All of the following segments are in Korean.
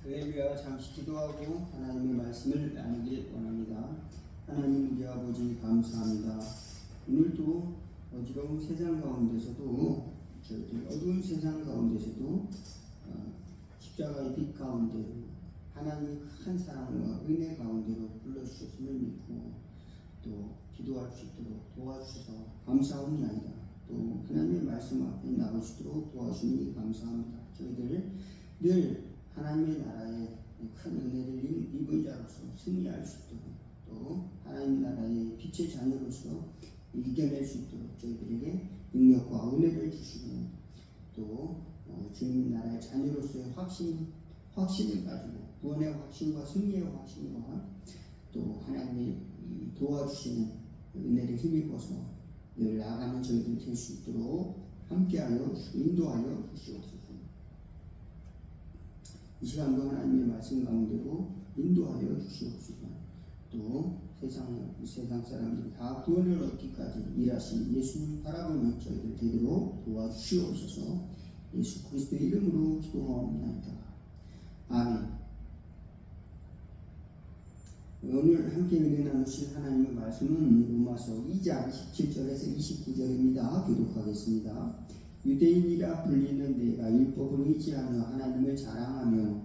할렐루야. 잠시 기도하고 하나님의 말씀을 나누길 원합니다. 하나님 우리 아버지 감사합니다. 오늘도 어지러운 세상 가운데서도 저희들 어두운 세상 가운데서도 십자가의 빛 가운데로 하나님의 큰 사랑과 은혜 가운데로 불러주셨음을 믿고 또 기도할 수 있도록 도와주셔서 감사합니다. 또 하나님의 말씀 앞에 나올 수 있도록 도와주니 감사합니다. 저희들 늘 하나님의 나라에 큰 은혜를 입은 자로서 승리할 수 있도록 또 하나님의 나라의 빛의 자녀로서 이겨낼 수 있도록 저희들에게 능력과 은혜를 주시고 또 주님 나라의 자녀로서의 확신을 가지고 구원의 확신과 승리의 확신과 또 하나님의 도와주시는 은혜를 힘입어서 늘 나아가는 저희들 될 수 있도록 함께하여 인도하여 주시옵소서. 이 시간도 하나님의 말씀 가운데로 인도하여 주시옵소서. 또 세상 사람들이 다 구원을 얻기까지 일하신 예수님 바라보는 저희들 되도록 도와주시옵소서. 예수 그리스도의 이름으로 기도하옵나이다. 아멘. 오늘 함께 은혜 나누실 하나님의 말씀은 로마서 2장 17절에서 29절입니다. 교독하겠습니다. 유대인이라 불리는 내가 율법을 의지하며 하나님을 자랑하며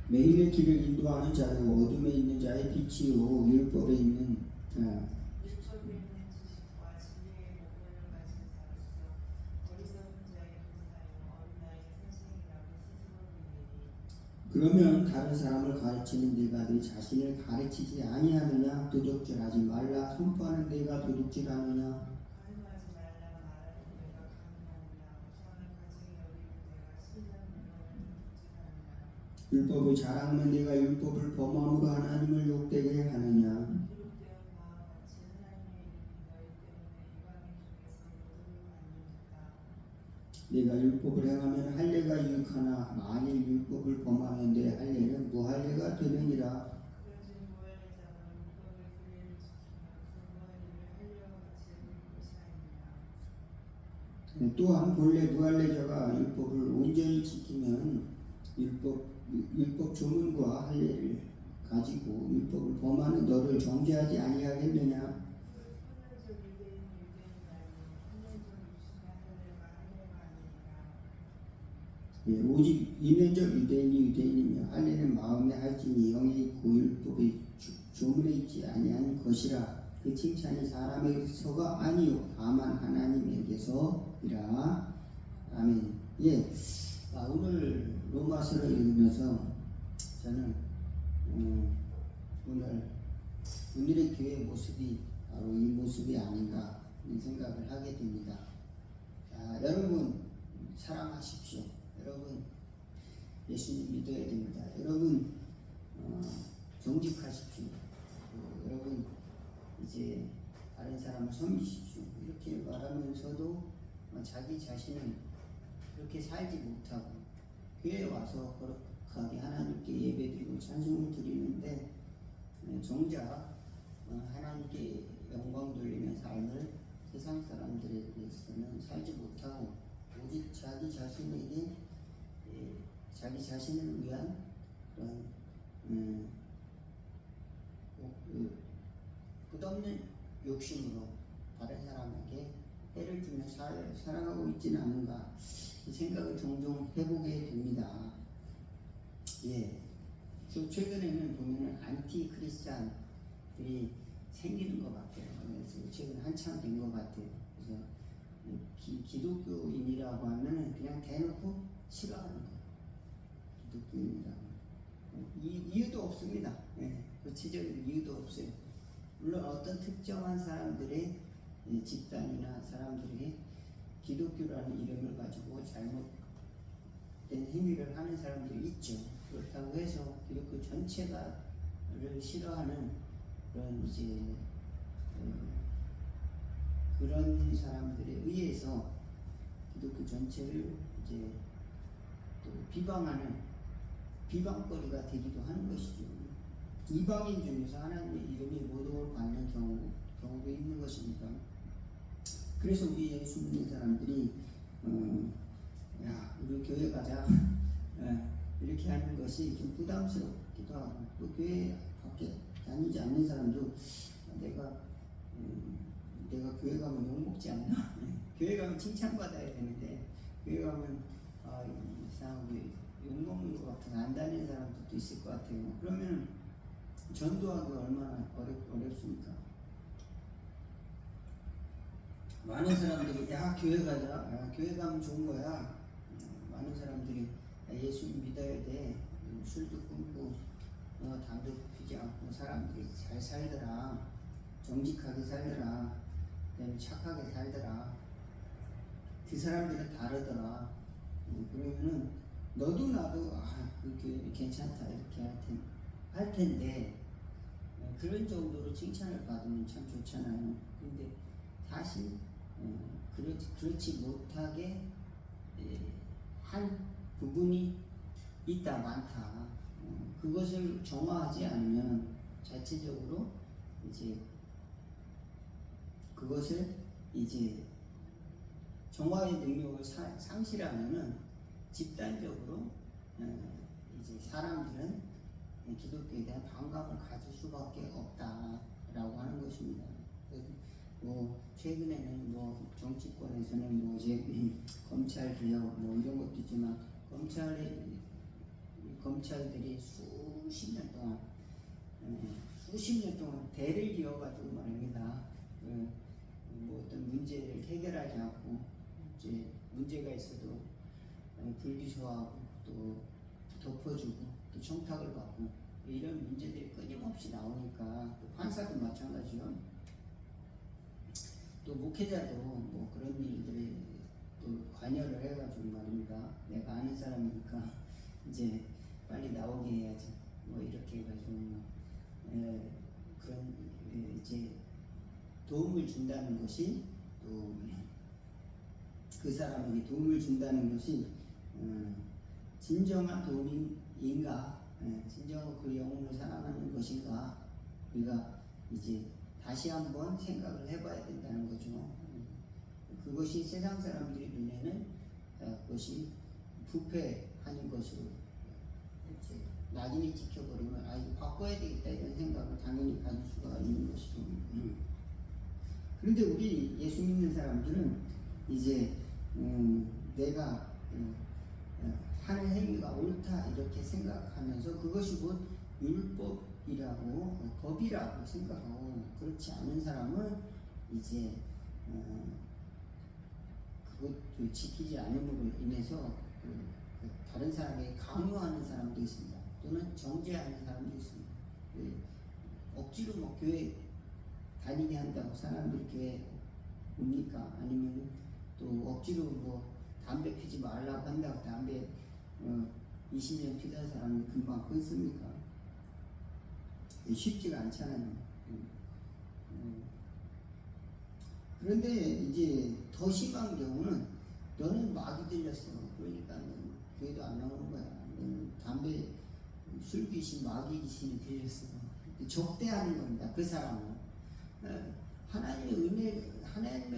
매일의 길을 인도하는 자요 어둠에 있는 자의 빛이요 율법에 있는 지식과 진리의 모범을 가진 자로서 어리석은 자의 교사요 어린아이의 선생이라고 스스로 부르니 그러면 다른 사람을 가르치는 네가 네 자신을 가르치지 아니하느냐? 도둑질하지 말라 선포하는 네가 도둑질하느냐? 간음하지 말라 말하는 네가 간음하느냐? 우상을 가정에 여기는 네가 신전 물건을 도둑질하느냐? 율법을 자랑하면 네가 율법을 범함으로 하나님을 욕되게 하느냐? 기록되어 바와 같이 하나님의 이름이 너희 때문에 이방인 중에서 모두를 받는다. 네가 율법을 행하면 할례가 유익하나 만일 율법을 범하면 내 할례는 무할례가 되느니라. 그런즉 무할례자는 율법의 규례를 지키면 그 무할례를 할례와 같이 여길 것이 아니냐. 또한 본래 무할례자가 율법을 온전히 지키면 율법 조문과 할례를 가지고 율법을 범하는 너를 정죄하지 아니하겠느냐. 오직 이면적 유대인이 유대인이며 할례는 마음에 할지니 영에 있고 율법의 조문에 있지 아니한 것이라. 그 칭찬이 사람에게서가 아니요 다만 하나님에게서이라. 아멘. 오늘 로마서를 읽으면서 저는 오늘의 교회의 모습이 바로 이 모습이 아닌가 생각을 하게 됩니다. 여러분 사랑하십시오. 여러분 예수님 믿어야 됩니다. 여러분 정직하십시오. 여러분 이제 다른 사람을 섬기십시오. 이렇게 말하면서도 자기 자신은 그렇게 살지 못하고 교회에 와서 거룩하게 하나님께 예배드리고 찬송을 드리는데 정작 하나님께 영광 돌리는 삶을 세상 사람들에 비해서는 살지 못하고 오직 자기 자신을 위한 그런 끝없는 욕심으로 다른 사람에게 해를 주며 살아가고 있지는 않은가 이 생각을 종종 해보게 됩니다. 그래서 최근에는 보면은 안티 크리스찬들이 생기는 것 같아요. 그래서 최근 한참 된 것 같아요. 그래서 기독교인이라고 하면은 그냥 대놓고 싫어하는 거예요. 기독교인이라고. 이유도 없습니다. 구체적인 이유도 없어요. 물론 어떤 특정한 사람들의 집단이나 사람들이 기독교라는 이름을 가지고 잘못된 행위를 하는 사람들이 있죠. 그렇다고 해서 기독교 전체를 싫어하는 그런 사람들에 의해서 기독교 전체를 이제 또 비방하는 비방거리가 되기도 하는 것이죠. 이방인 중에서 하나님의 이름이 모독을 받는 경우도 있는 것입니다. 그래서 우리 예수 믿는 사람들이 야 우리 교회 가자 이렇게 하는 것이 좀 부담스럽기도 하고, 또 교회 밖에 다니지 않는 사람도 내가 교회 가면 욕먹지 않나? 교회 가면 칭찬받아야 되는데 교회 가면 이상하게 욕먹는 것 같아서 안 다니는 사람들도 있을 것 같아요. 그러면 전도하기 얼마나 어렵습니까? 많은 사람들이 야 교회 가자, 야, 교회 가면 좋은 거야. 많은 사람들이 예수 믿어야 돼. 술도 끊고 담배 피지 않고 사람들이 잘 살더라. 정직하게 살더라. 그다음에 착하게 살더라. 그 사람들은 다르더라. 그러면은 너도 나도 그게 괜찮다 이렇게 할 텐데 그런 정도로 칭찬을 받으면 참 좋잖아요. 근데 사실 그렇지 못하게 한 부분이 있다 많다. 그것을 정화하지 않으면 자체적으로 이제 그것을 이제 정화의 능력을 상실하면은 집단적으로 이제 사람들은 기독교에 대한 반감을 가질 수밖에 없다라고 하는 것입니다. 뭐 최근에는 뭐 정치권에서는 뭐 이제 검찰 개혁 뭐 이런 것도 있지만 검찰들이 수십 년 동안 대를 이어가지고 말입니다. 뭐 어떤 문제를 해결하지 않고 이제 문제가 있어도 불기소하고 또 덮어주고 또 청탁을 받고 이런 문제들이 끊임없이 나오니까 또 판사도 마찬가지요. 또 목회자도 뭐 그런 일들에 또 관여를 해가지고 말입니다. 내가 아는 사람이니까 이제 빨리 나오게 해야지 뭐 이렇게 해가지고 그런 이제 도움을 준다는 것이 또 그 사람에게 도움을 준다는 것이 진정한 도움인가, 진정한 그 영혼을 사랑하는 것인가, 우리가 이제 다시 한번 생각을 해봐야 된다는 거죠. 그것이 세상 사람들의 눈에는 그것이 부패하는 것으로 이제 낙인이 찍혀버리면 이거 바꿔야 되겠다 이런 생각을 당연히 가질 수가 있는 것이죠. 그런데 우리 예수 믿는 사람들은 이제 내가 하는 행위가 옳다 이렇게 생각하면서 그것이 곧 율법이라고 법이라고 생각하고, 그렇지 않은 사람은 이제 그것을 지키지 않음으로 인해서 다른 사람에게 강요하는 사람도 있습니다. 또는 정죄하는 사람도 있습니다. 억지로 뭐 교회 다니게 한다고 사람들이 교회 옵니까? 아니면 또 억지로 뭐 담배 피지 말라고 한다고 담배 20년 피던 사람이 금방 끊습니까? 쉽지가 않잖아요. 그런데 이제 더 심한 경우는 너는 마귀 들렸어. 그러니까 너는 교회도 안 나오는 거야. 너는 담배 술 귀신 마귀 귀신이 들렸어. 적대하는 겁니다. 그 사람은 하나님의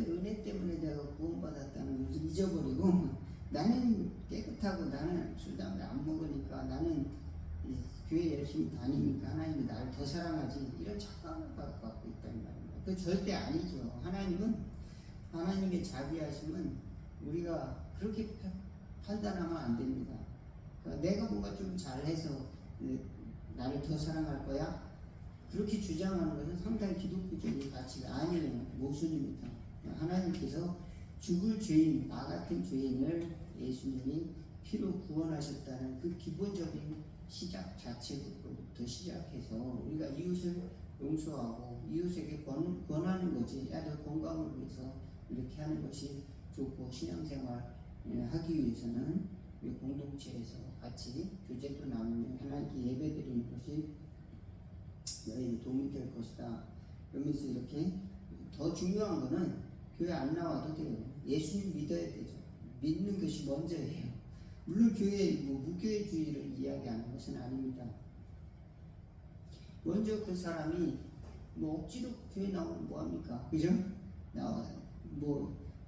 은혜 때문에 내가 구원받았다는 것을 잊어버리고 나는 깨끗하고 나는 술 담배 안 먹으니까 나는 교회 열심히 다니니까 하나님이 나를 더 사랑하지 이런 착각을 갖고 있다는 말입니다. 그 절대 아니죠. 하나님의 자비하심은 우리가 그렇게 판단하면 안 됩니다. 그러니까 내가 뭔가 좀 잘해서 나를 더 사랑할 거야? 그렇게 주장하는 것은 상당히 기독교적인 가치가 아니에요. 모순입니다. 하나님께서 죽을 죄인, 나 같은 죄인을 예수님이 피로 구원하셨다는 그 기본적인 시작 자체부터 시작해서 우리가 이웃을 용서하고 이웃에게 권하는 거지. 야, 너 건강을 위해서 이렇게 하는 것이 좋고 신앙생활 하기 위해서는 우리 공동체에서 같이 교제도 나누며 하나님께 예배드리는 것이 너에게 도움이 될 것이다. 그러면서 이렇게 더 중요한 거는 교회 안 나와도 돼요. 예수님 믿어야 되죠. 믿는 것이 먼저예요. 물론 교회 무교회주의를 이야기하는 것은 아닙니다. 먼저 그 사람이 억지로 교회 나오면 뭐합니까? 그죠? 나와요.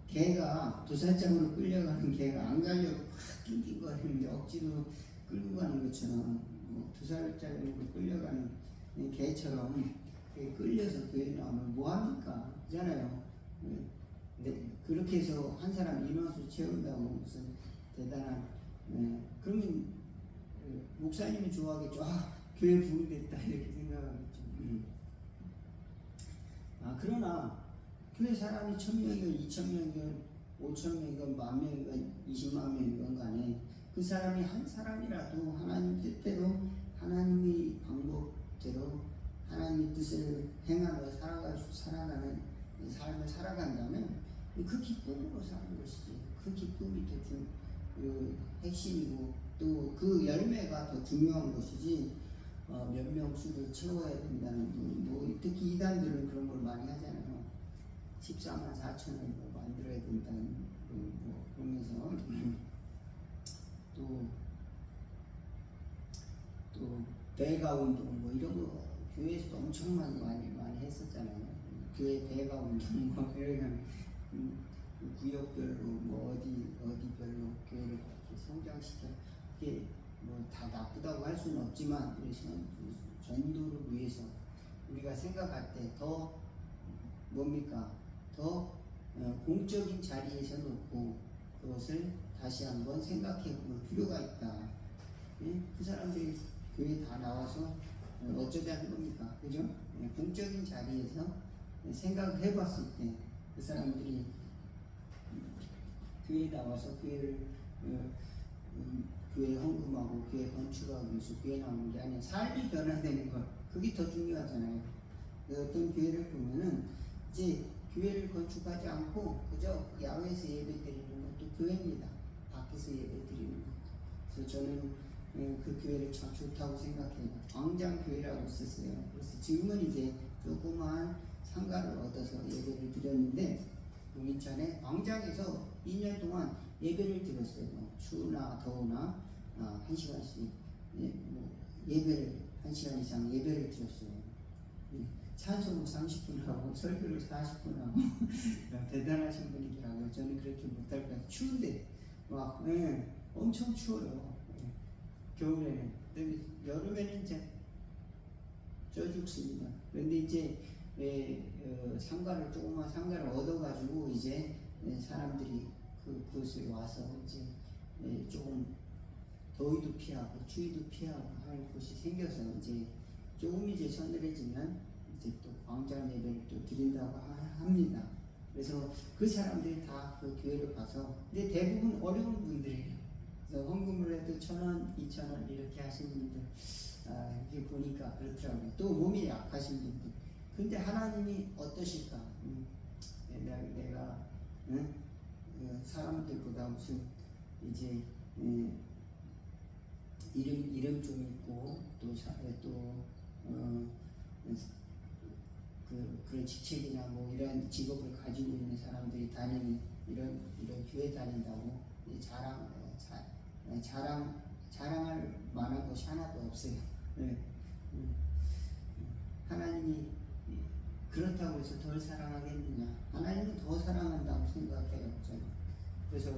개가 도살장으로 끌려가는 개가 안 가려고 막 낑낑거리는데 억지로 끌고 가는 것처럼 뭐 도살장으로 끌려가는 개처럼 끌려서 교회 나오면 뭐합니까? 그잖아요. 네, 그렇게 해서 한 사람 인원수 채운다고 무슨 대단한 그러면 목사님이 좋아하겠죠. 아, 교회 부흥됐다 이렇게 생각하겠죠. 그러나 교회 사람이 1000명이건 2000명이건 5000명이건 10,000명이건 20만 명이건 간에 그 사람이 한 사람이라도 하나님 뜻대로 하나님의 방법대로 하나님의 뜻을 행하며 살아가는 삶을 살아간다면 그 기쁨으로 사는 것이지. 그 기쁨이 더 핵심이고 또 그 열매가 더 중요한 것이지. 몇 명 수를 채워야 된다는 뭐 특히 이단들은 그런 걸 많이 하잖아요. 14만 4천을 뭐 만들어야 된다는 뭐 그러면서 또 배가 운동 뭐 이런 거 교회에서도 엄청 많이 했었잖아요. 교회 배가 운동 뭐 이런 구역별로 뭐 어디별로 교회를 이렇게 성장시켜 그게 뭐 다 나쁘다고 할 수는 없지만 전도를 위해서 우리가 생각할 때 더 뭡니까? 더 공적인 자리에서 놓고 그것을 다시 한번 생각해 볼 필요가 있다. 예? 그 사람들이 교회 다 나와서 어쩌자는 겁니까? 그죠? 공적인 자리에서 생각을 해봤을 때 그 사람들이 교회에 나와서 교회 헌금하고 교회 건축하기 위해서 교회 나오는 게 아니라 삶이 변화되는 것 그게 더 중요하잖아요. 어떤 교회를 보면은 이제 교회를 건축하지 않고 그저 야외에서 예배 드리는 것도 교회입니다. 밖에서 예배 드리는 것. 그래서 저는 그 교회를 참 좋다고 생각해요. 광장교회라고 썼어요. 그래서 지금은 이제 조그만 상가를 얻어서 예배를 드렸는데 인천에 광장에서 2년 동안 예배를 드렸어요. 추우나 더우나 1시간씩 예배를 1시간 이상 예배를 드렸어요. 찬송을 30분 하고 설교를 40분 하고 대단하신 분이더라고요. 저는 그렇게 못할 것 같아요. 추운데 막 엄청 추워요. 겨울에는. 여름에는 이제 쪄 죽습니다. 그런데 이제 조그만 상가를 얻어가지고 이제 사람들이 그곳에 와서 이제 조금 더위도 피하고 추위도 피하고 할 곳이 생겨서 이제 조금 이제 서늘해지면 이제 또 광장 예배를 또 드린다고 합니다. 그래서 그 사람들이 다 그 교회를 가서 근데 대부분 어려운 분들이에요. 그래서 헌금을 해도 1,000원, 2,000원 이렇게 하시는 분들 이렇게 보니까 그렇더라고요. 또 몸이 약하신 분들. 근데 하나님이 어떠실까? 내가 사람들보다 무슨 이제 이름 좀 있고 그런 직책이나 뭐 이런 직업을 가지고 있는 사람들이 다니는 이런 교회 다닌다고 자랑할 만한 것이 하나도 없어요. 하나님이 그렇다고 해서 덜 사랑하겠느냐? 하나님은 더 사랑한다고 생각해요. 저는. 그래서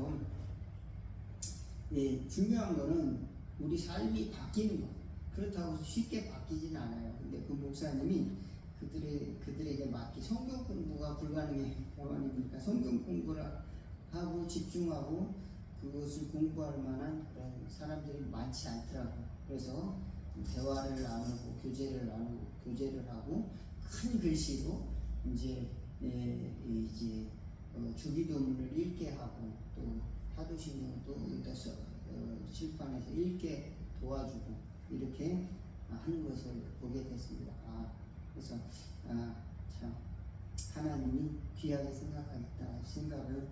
중요한 거는 우리 삶이 바뀌는 거. 그렇다고 해서 쉽게 바뀌진 않아요. 근데 그 목사님이 그들에게 맡기 성경 공부가 불가능하니 보니까 성경 공부를 하고 집중하고 그것을 공부할 만한 그런 사람들이 많지 않더라고요. 그래서 대화를 나누고 교제를 하고 큰 글씨로 이제 주기도문을 읽게 하고 또 사도신경도 칠판에서 읽게 도와주고 이렇게 하는 것을 보게 됐습니다. 그래서 참 하나님이 귀하게 생각하겠다 생각을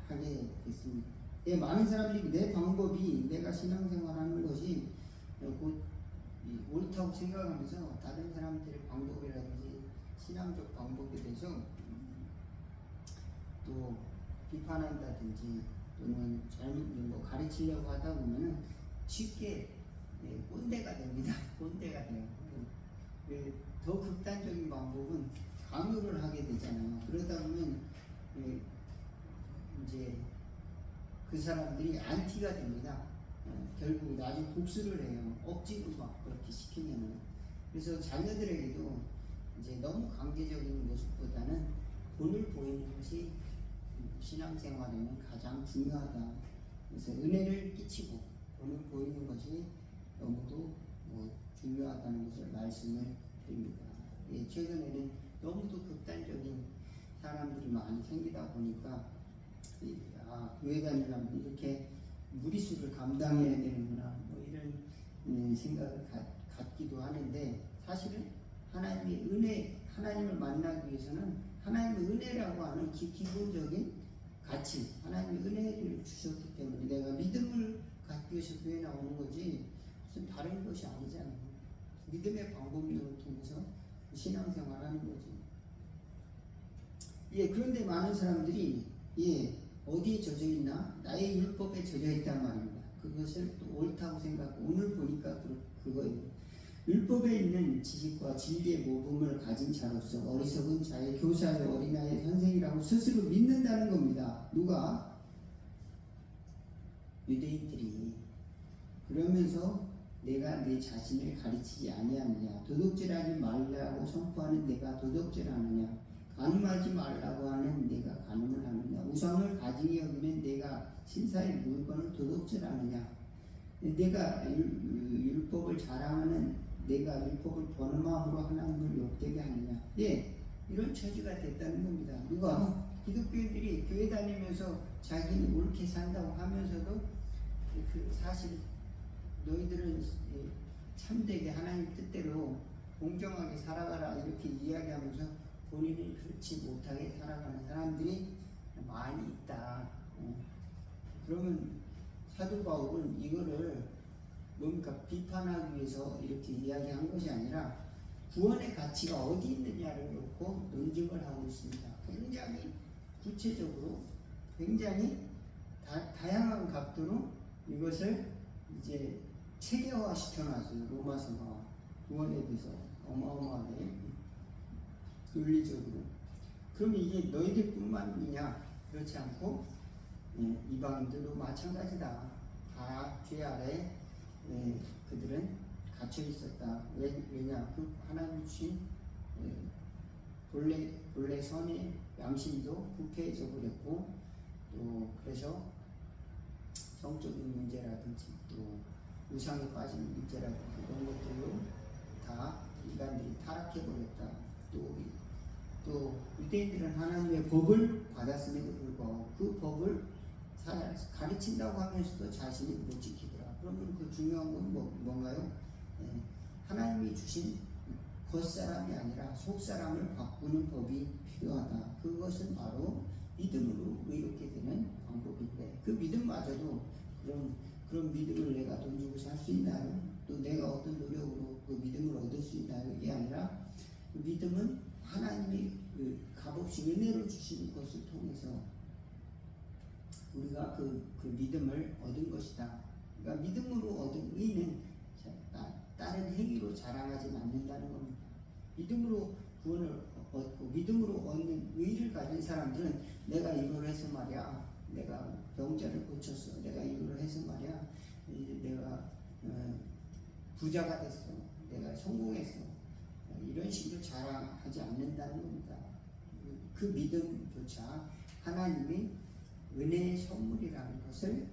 하게 됐습니다. 많은 사람들이 내 방법이 내가 신앙생활하는 것이 곧 옳다고 생각하면서 다른 사람들의 방법이라든지 신앙적 방법에 대해서 또 비판한다든지 또는 잘못 가르치려고 하다 보면은 쉽게 꼰대가 됩니다. 꼰대가 돼요. 더 극단적인 방법은 강요를 하게 되잖아요. 그러다 보면 예, 이제 그 사람들이 안티가 됩니다. 결국 나중에 복수를 해요. 억지로 막 그렇게 시키면은. 그래서 자녀들에게도 이제 너무 강제적인 모습보다는 본을 보이는 것이 신앙생활에는 가장 중요하다. 그래서 은혜를 끼치고 본을 보이는 것이 너무도 중요하다는 것을 말씀을 드립니다. 예, 최근에는 너무도 극단적인 사람들이 많이 생기다 보니까 교회 다니려면 이렇게 무리수를 감당해야 되는구나 이런 생각을 갖기도 하는데, 사실은 하나님의 은혜, 하나님을 만나기 위해서는 하나님의 은혜라고 하는 기본적인 가치, 하나님의 은혜를 주셨기 때문에 내가 믿음을 갖기 위해서 교회 나오는 거지 무슨 다른 것이 아니잖아요. 믿음의 방법론을 통해서 신앙생활하는 거지. 예, 그런데 많은 사람들이 어디에 젖어 있나? 나의 율법에 젖어 있단 말입니다. 그것을 또 옳다고 생각하고 오늘 보니까 그거예요. 율법에 있는 지식과 진리의 모범을 가진 자로서 어리석은 자의 교사의 어린아이의 선생이라고 스스로 믿는다는 겁니다. 누가? 유대인들이. 그러면서 내가 내 자신을 가르치지 아니하느냐, 도둑질하지 말라고 선포하는 내가 도둑질하느냐, 간음하지 말라고 하는 내가 간음을 하느냐, 우상을 가증히 여기는 내가 신사의 물건을 도둑질하느냐, 내가 율법을 자랑하는 내가 율법을 보는 마음으로 하나님을 욕되게 하느냐. 예, 이런 처지가 됐다는 겁니다. 누가? 기독교인들이 교회 다니면서 자기는 옳게 산다고 하면서도 사실 너희들은 참되게 하나님 뜻대로 공정하게 살아가라 이렇게 이야기하면서 본인이 그렇지 못하게 살아가는 사람들이 많이 있다. 그러면 사도 바울은 이거를 뭔가 비판하기 위해서 이렇게 이야기한 것이 아니라 구원의 가치가 어디 있느냐를 놓고 논증을 하고 있습니다. 굉장히 구체적으로, 굉장히 다양한 각도로 이것을 이제 체계화 시켜놨어요. 로마서가 구원에 대해서 어마어마하게 논리적으로. 그럼 이게 너희들뿐만이냐? 그렇지 않고 이방인들도 마찬가지다. 다 죄 아래 그들은 갇혀 있었다. 왜냐? 그 하나님 주신 본래 선의 양심도 부패해져 버렸고, 또 그래서 성적인 문제라든지 또 우상에 빠지는 문제라든지 이런 것들로 다 인간들이 타락해 버렸다. 또 유대인들은 하나님의 법을 받았음에도 불구하고 그 법을 가르친다고 하면서도 자신이 못 지키더라. 그러면 그 중요한 건 뭔가요? 하나님이 주신 겉사람이 아니라 속사람을 바꾸는 법이 필요하다. 그것은 바로 믿음으로 의롭게 되는 방법인데, 그 믿음마저도 그런 믿음을 내가 돈 주고 살 수 있나요? 또 내가 어떤 노력으로 그 믿음을 얻을 수 있나요? 이게 아니라 그 믿음은 하나님이 값없이 은혜로 주시는 것을 통해서 우리가 그 믿음을 얻은 것이다. 그러니까 믿음으로 얻은 의는 다른 행위로 자랑하지 않는다는 겁니다. 믿음으로 구원을 얻고 믿음으로 얻는 의를 가진 사람들은 내가 이걸 해서 말이야, 내가 병자를 고쳤어, 내가 이걸 해서 말이야, 내가 부자가 됐어, 내가 성공했어, 이런 식으로 자랑하지 않는다는 겁니다. 그 믿음조차 하나님이 은혜의 선물이라는 것을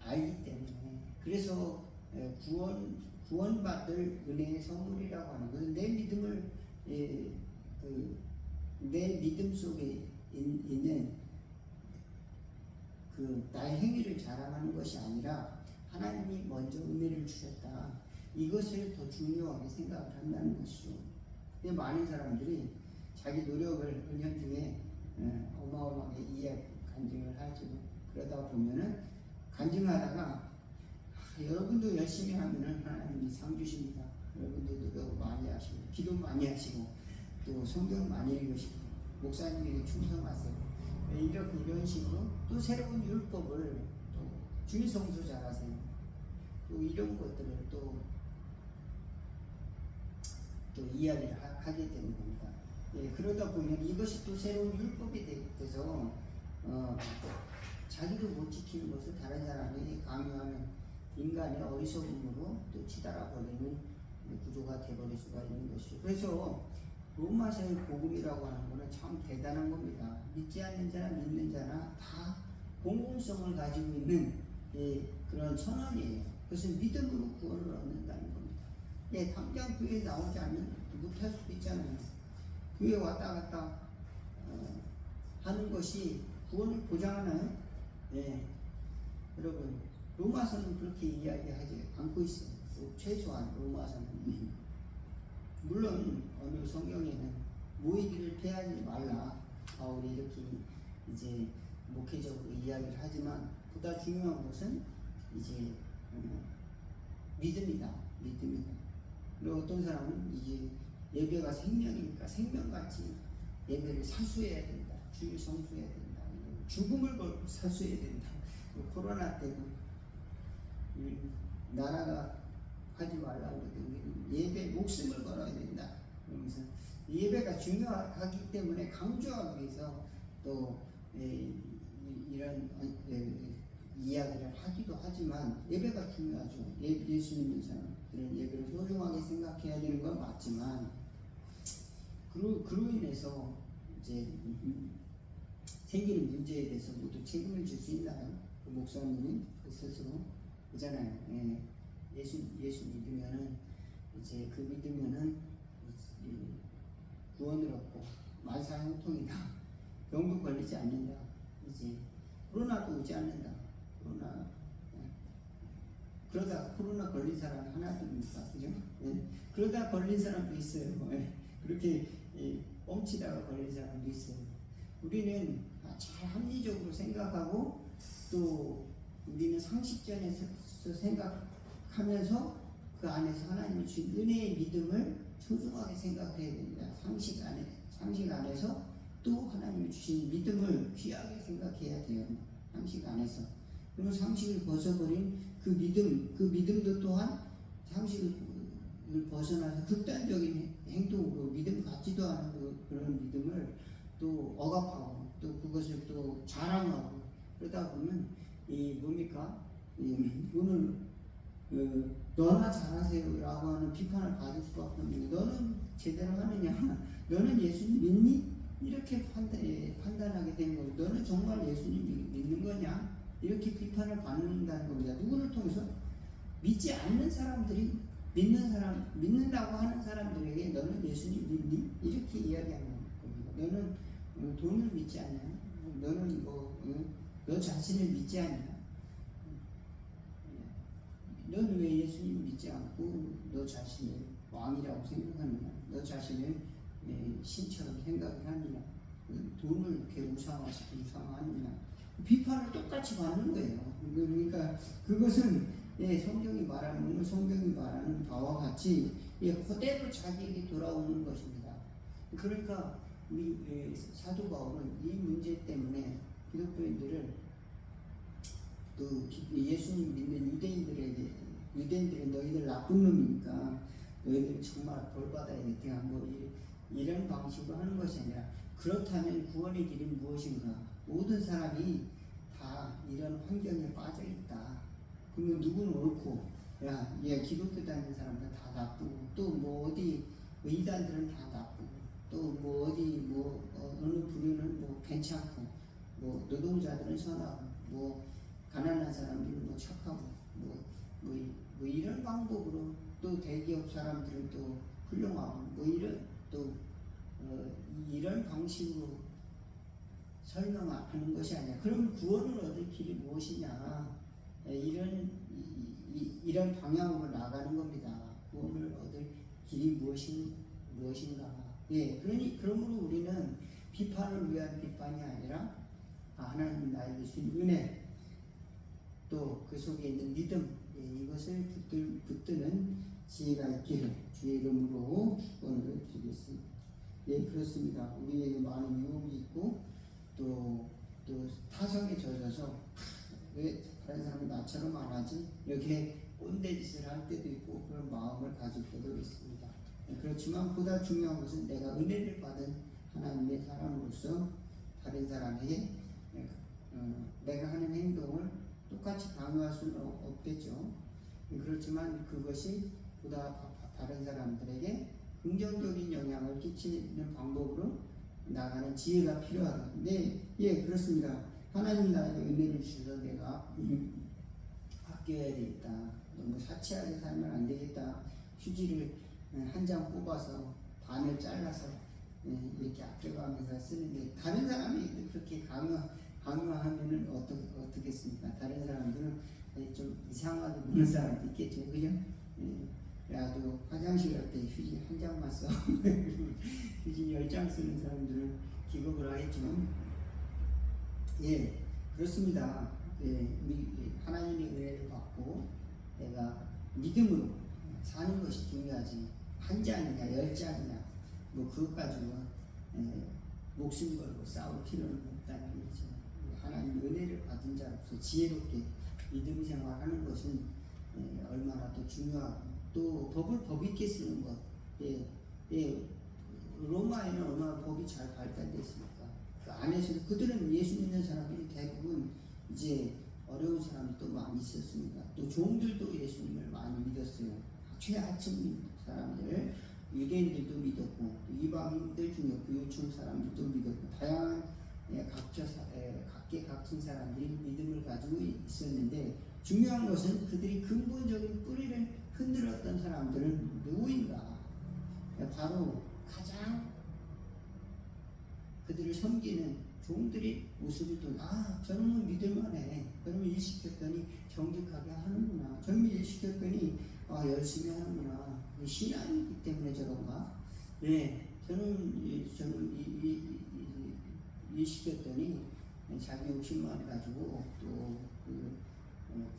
알기 때문에, 그래서 구원받을 은혜의 선물이라고 하는 것은 내 믿음을 내 믿음 속에 있는 나의 행위를 자랑하는 것이 아니라 하나님이 먼저 은혜를 주셨다. 이것을 더 중요하게 생각을 한다는 것이죠. 근데 많은 사람들이 자기 노력을 은연중에 어마어마하게 간증을 하죠. 그러다 보면은 간증하다가 여러분도 열심히 하면은 하나님이 상 주십니다. 여러분도 노력 많이 하시고 기도 많이 하시고 또 성경 많이 읽으시고 목사님에게 충성하세요. 이런 식으로 또 새로운 율법을 또 주일 성수 잘하세요. 또 이런 것들을 또 이야기를 하게 되는 겁니다. 예, 그러다 보면 이것이 또 새로운 율법이 돼서 자기도 못 지키는 것을 다른 사람에게 강요하는 인간의 어리석음으로 또 치달아 버리는 구조가 되어버릴 수가 있는 것이죠. 그래서 로마서의 복음이라고 하는 것은 참 대단한 겁니다. 믿지 않는 자나 믿는 자나 다 공공성을 가지고 있는 그런 선언이에요. 그것은 믿음으로 구원을 얻는다는 겁니다. 당장 교회에 나오지 않는 못할 수도 있잖아요. 교회 왔다 갔다 하는 것이 구원을 보장하나요? 여러분 로마서는 그렇게 이야기하지 않고 있어요. 최소한 로마서는 물론 어느 성경에는 모이기를 피하지 말라 바울이 이렇게 이제 목회적으로 이야기를 하지만 보다 중요한 것은 이제 믿음이다. 그리고 어떤 사람은 이제 예배가 생명이니까 생명같이 예배를 사수해야 된다. 주일 성수해야 된다. 죽음을 걸고 사수해야 된다. 코로나 때도 나라가 하지 말라고 그러더니 예배 목숨을 걸어야 된다. 그러면서 예배가 중요하기 때문에 강조하기 위해서 또 이런 이야기를 하기도 하지만 예배가 중요하죠. 예수 믿는 사람들은 예배를 소중하게 생각해야 되는 건 맞지만 그로 인해서 이제 생기는 문제에 대해서 모두 책임을 질 수 있나요? 그 목사님이 스스로 그잖아요. 예수 믿으면은 이제 그 믿으면은 구원을 얻고 만사형통이다. 병도 걸리지 않는다. 이제 코로나도 오지 않는다. 그러다 코로나 걸린 사람 하나도 없습니까? 그죠? 그러다 걸린 사람도 있어요. 그렇게 뻥치다가 걸린 사람도 있어요. 우리는 잘 합리적으로 생각하고 또 우리는 상식전에서 생각하면서 그 안에서 하나님이 주신 은혜의 믿음을 소중하게 생각해야 됩니다. 상식 안에서 또 하나님이 주신 믿음을 귀하게 생각해야 돼요. 상식 안에서. 그리고 상식을 벗어버린 그 믿음도 또한 상식을 벗어나서 극단적인 행동으로 믿음 같지도 않은 그런 믿음을 또 억압하고 또 그것을 또 자랑하고 그러다 보면 뭡니까? 오늘 너나 잘하세요라고 하는 비판을 받을 수밖에 없는 게 너는 제대로 하느냐? 너는 예수님 믿니? 이렇게 판단하게 되는 거고 너는 정말 예수님 믿는 거냐? 이렇게 비판을 받는다는 겁니다. 누구를 통해서? 믿지 않는 사람들이 믿는다고 하는 사람들에게 너는 예수님 믿니? 이렇게 이야기하는 겁니다. 너는 돈을 믿지 않냐? 너는 너 자신을 믿지 않냐? 너는 왜 예수님 믿지 않고 너 자신을 왕이라고 생각하느냐? 너 자신을 신처럼 생각을 하느냐? 돈을 이렇게 우상화하느냐? 비판을 똑같이 받는 거예요. 그러니까 그것은 성경이 말하는 바와 같이 그대로 자기에게 돌아오는 것입니다. 그러니까 우리 사도 바울은 이 문제 때문에 기독교인들을 또 예수님 믿는 유대인들이 너희들 나쁜 놈이니까 너희들 정말 벌 받아야 돼. 이런 방식으로 하는 것이 아니라 그렇다면 구원의 길이 무엇인가? 모든 사람이 다 이런 환경에 빠져 있다. 그러면 누구는 옳고, 얘 기독교 다니는 사람들 다 나쁘고, 또 어디 이단들은 다 나쁘고, 또 어느 부류는 괜찮고, 노동자들은 선하고, 가난한 사람들은 착하고, 이런 방법으로 또 대기업 사람들은 또 훌륭하고, 이런 방식으로 설명하는 것이 아니야. 그럼 구원을 얻을 길이 무엇이냐? 이런 방향으로 나가는 겁니다. 구원을 얻을 길이 무엇인가? 그러므로 우리는 비판을 위한 비판이 아니라 하나님 나에게 주신 은혜, 또 그 속에 있는 믿음, 이것을 붙드는 지혜가 있기를 주의 이름으로 축원을 드리겠습니다. 그렇습니다. 우리에게 많은 유혹이 있고 또 타성에 젖어서 왜 다른 사람이 나처럼 안 하지? 이렇게 꼰대짓을 할 때도 있고 그런 마음을 가질 때도 있습니다. 그렇지만 보다 중요한 것은 내가 은혜를 받은 하나님의 사람으로서 다른 사람에게 내가 하는 행동을 똑같이 강요할 수는 없겠죠. 그렇지만 그것이 보다 다른 사람들에게 긍정적인 영향을 끼치는 방법으로 나가는 지혜가 필요하다. 예, 그렇습니다. 하나님이 나에게 은혜를 주셔서 내가 아껴야 되겠다. 너무 사치하게 살면 안 되겠다. 휴지를 한 장 뽑아서 반을 잘라서 이렇게 아껴가면서 쓰는데 다른 사람이 그렇게 강요하면은 어떻겠습니까? 다른 사람들은 좀 이상하게 보는 사람도 있겠죠, 그죠? 야, 너 화장실 갈 때 휴지 한 장만 써. 휴지 10장 쓰는 사람들은 기겁을 하겠죠. 예, 그렇습니다. 예, 하나님의 은혜를 받고 내가 믿음으로 사는 것이 중요하지. 한 장이냐, 10장이냐, 뭐 그것 가지고 목숨 걸고 싸울 필요는 없다는 얘기죠. 하나님 은혜를 받은 자로서 지혜롭게 믿음 생활하는 것은 얼마나 또 중요하고 또 법을 법 있게 쓰는 것. 로마에는 얼마나 법이 잘 발달되어 있습니까? 그 안에서도 그들은 예수 믿는 사람들이 대부분 이제 어려운 사람도 많이 있었습니다. 또 종들도 예수님을 많이 믿었어요. 최하층 사람들, 유대인들도 믿었고 이방인들 중에 부유층 사람들도 믿었고 다양한 각계각층 사람들이 믿음을 가지고 있었는데 중요한 것은 그들이 근본적인 뿌리를 흔들었던 사람들은 누구인가? 바로 가장 그들을 섬기는 종들이 모습을 또 저놈은 믿을만해. 저놈은 일 시켰더니 정직하게 하는구나. 저놈은 일 시켰더니 열심히 하는구나. 신앙이기 때문에 저런가? 네, 저는 일 시켰더니 자기 욕심만 가지고 또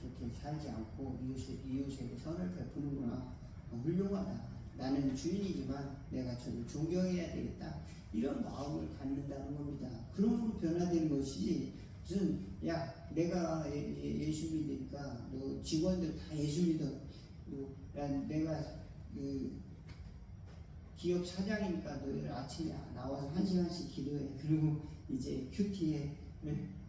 그렇게 살지 않고 이웃에게 선을 베푸는구나. 훌륭하다. 나는 주인이지만 내가 저를 존경해야 되겠다. 이런 마음을 갖는다는 겁니다. 그런 변화되는 것이지 무슨 내가 예수 믿으니까 너 직원들 다 예수 믿어. 내가 기업 사장이니까 너 아침에 나와서 1시간씩 기도해. 그리고 이제 큐티에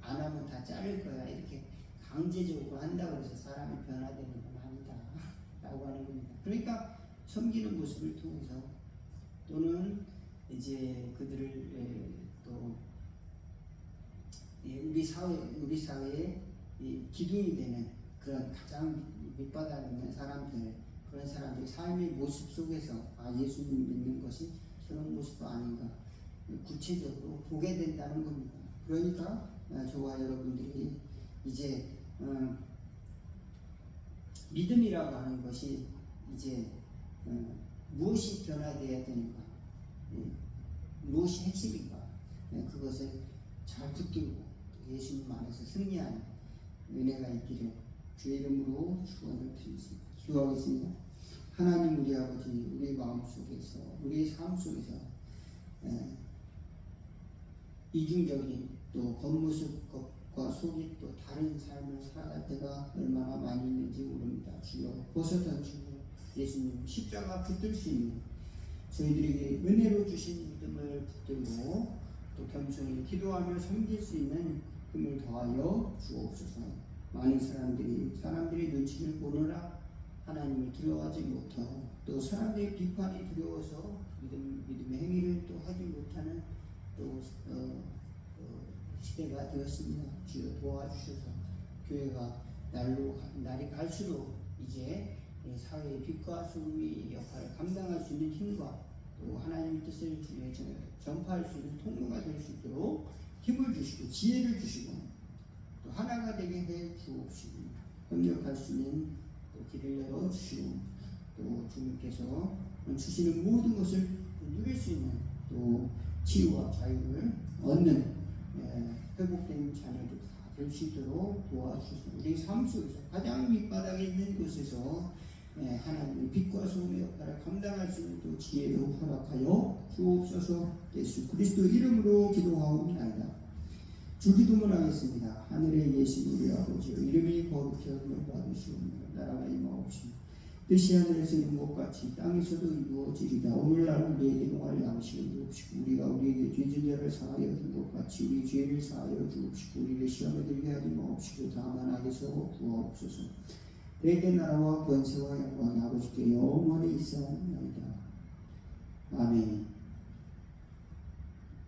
안 하면 다 자를 거야. 이렇게 강제적으로 한다고 해서 사람이 변화되는 건 아니다. 라고 하는 겁니다. 그러니까 섬기는 모습을 통해서 또는 이제 그들을 또 우리 사회의 기둥이 되는 그런 가장 밑바닥에 있는 사람들, 그런 사람들의 삶의 모습 속에서 예수님 믿는 것이 저런 모습도 아닌가 구체적으로 보게 된다는 겁니다. 그러니까 저와 여러분들이 이제 믿음이라고 하는 것이 이제 무엇이 변화되어야 되는가, 무엇이 핵심인가, 그것을 잘 붙들고 예수님 안에서 승리하는 은혜가 있기를 주의 이름으로 축원을 드리겠습니다. 기도하겠습니다. 하나님 우리 아버지, 우리의 마음속에서 우리의 삶 속에서 이중적인 또 겉모습과 속이 또 다른 삶을 살아갈 때가 얼마나 많이 있는지 모릅니다. 주여 벗어던지고 예수님 십자가 붙들 수 있는 저희들에게 은혜로 주신 믿음을 붙들고 또 겸손히 기도하며 섬길 수 있는 힘을 더하여 주옵소서. 많은 사람들이 눈치를 보느라 하나님을 두려워하지 못하고 또 사람들의 비판이 두려워서 믿음의 행위를 또 하지 못하는 또 시대가 되었습니다. 주여 도와주셔서 교회가 날이 갈수록 이제 사회의 빛과 소금의 역할을 감당할 수 있는 힘과 또 하나님의 뜻을 전파할 수 있는 통로가 될 수 있도록 힘을 주시고 지혜를 주시고 또 하나가 되게 해 주옵시고 협력할 수 있는 또 길을 열어 주시고 또 주님께서 주시는 모든 것을 누릴 수 있는 또 치유와 자유를 얻는 회복된 자녀들 다 될 수 있도록 도와주셔서 우리 삶 속에서 가장 밑바닥에 있는 곳에서 하나님의 빛과 소금의 역할을 감당할 수 있는 또 지혜도 허락하여 주옵소서. 예수 그리스도 이름으로 기도하옵나이다. 주기도문 하겠습니다. 하늘에 계신 우리 아버지여 이름이 거룩히 여김을 받으시옵나이다. 나라가 임하옵시며 뜻이 하늘에서 이룬 것 같이 땅에서도 이루어지리다. 오늘날 우리에게 용할 양식을 주옵시고 우리가 우리에게 죄진자를 사하여 준 것 같이 우리 죄를 사하여 주옵시고 우리를 시험에 들게 하지 마옵시고 다만 악에서 구하옵소서. 대개 나라와 권세와 영광이 아버지께 영원히 있사옵나이다.